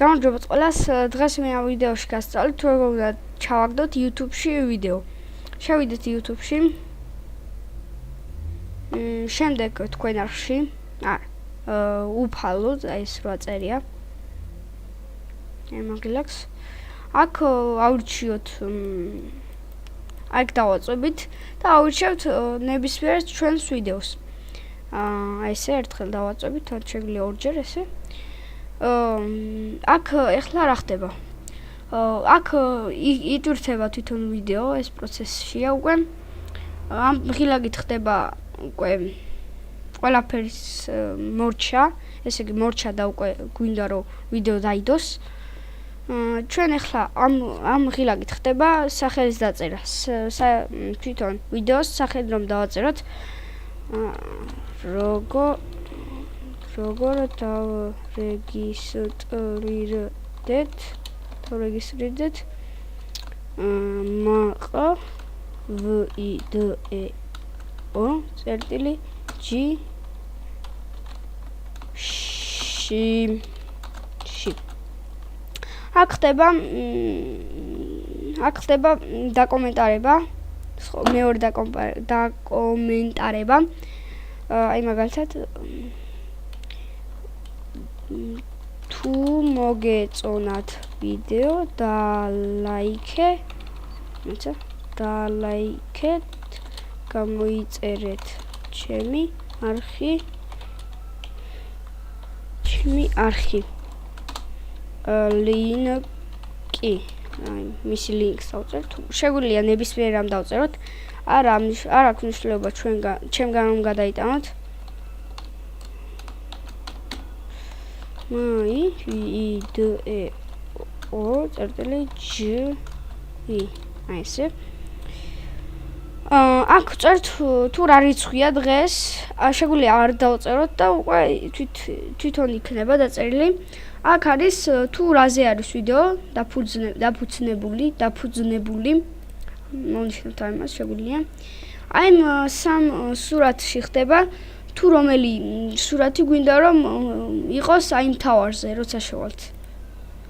გამარჯობათ ყველას. დღეს მე ამ ვიდეოში გასწავლით თუ როგორ უნდა ჩავაგდოთ YouTube-ში ვიდეო. შევიდეთ YouTube-ში. შემდეგ თქვენ არხში უფალოთ, აი ეს 8 წერია. მაგილაკს. აქ აურჩიოთ აქ დავაწვევით და აურჩევთ ნებისმიერ ჩვენს ვიდეოს. აი ესე ერთხელ დავაწვევით, ან შეგვიძლია ორჯერ ესე. აქ ეხლა რა ხდება? აქ იტვირთება თვითონ ვიდეო, ეს პროცესშია უკვე. ამ ღილაკით ხდება უკვე ყველაფერის მორჩა, ესე იგი მორჩა და უკვე გვინდა რომ ვიდეო დაიდოს. ჩვენ ეხლა ამ ღილაკით ხდება სახელის დაწერა. თვითონ ვიდეოს სახელი რომ დავაწეროთ. როგორ დავრეგისტრირდეთ მაყა ვიდეო წერტილი G აქ ხდება დაკომენტარება, მეორე დაკომენტარება. აი მაგალითად თუ მოგეწონათ ვიდეო და ლაიქეთ, გამოიწერეთ ჩემი არხი. ლინკი, აი მისი ლინკს დავწერთ. შეგვიძლია ნებისმიერ რამ დავწეროთ. არ აქვს მნიშვნელობა ჩემგან რომ გადაიტანოთ. ვიდეო წერტილი G აი ესე. აქ წერთ თუ რა რიცხვია დღეს, შეგვიძლია არ დავწეროთ და უკვე თვითონ იქნება დაწერილი. აქ არის თუ რაზე არის ვიდეო დაფუძნებული. მონიშნოთ ამას შეგვიძლია. აი სამ სურათში ხდება თუ რომელი სურათი გვინდა რომ იყოს აი მთავარზე, როცა შევალთ.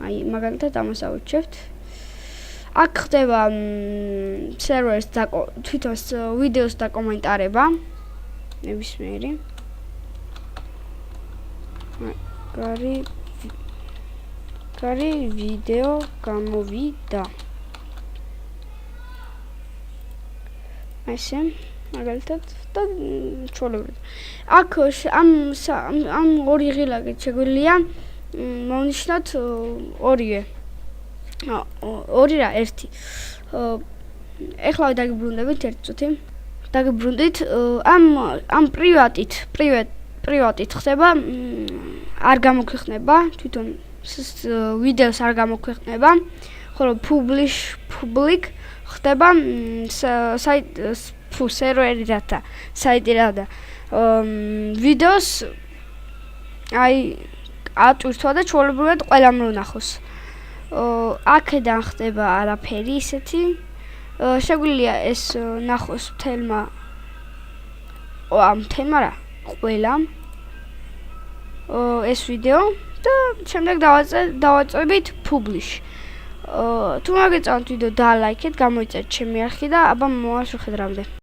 აი მაგალითად ამას ავირჩევთ. აქ ხდება სერვერის თვითონ ვიდეოს დაკომენტარება. ნებისმიერი. გარი ვიდეო გამოვიდა. ესე მაგალითად და ჩვეულებრივ. აქ ამ ორი ღილაკით შეგვიძლია მოვნიშნოთ ორივე. ორი რა, ერთი. ეხლა დაგიბრუნდებით ერთი წუთი. დაგიბრუნდით ამ პრივატით ხდება, არ გამოქვეყნება თვითონ ვიდეოს არ გამოქვეყნება, ხოლო public ხდება სერვერიდან და საიტიდან და ვიდეოს აი ატვირთვა და ჩვეულებრივად ყველამ რო ნახოს. აქედან ხდება არაფერი ისეთი. შეგვიძლია ეს ნახოს მთელმა რა, ყველამ ეს ვიდეო და შემდეგ დავაწვევით publish. თუ მოგეწონათ ვიდეო და ლაიქეთ, გამოიწერეთ ჩემი არხი და აბა მოვაშუხედრამდე.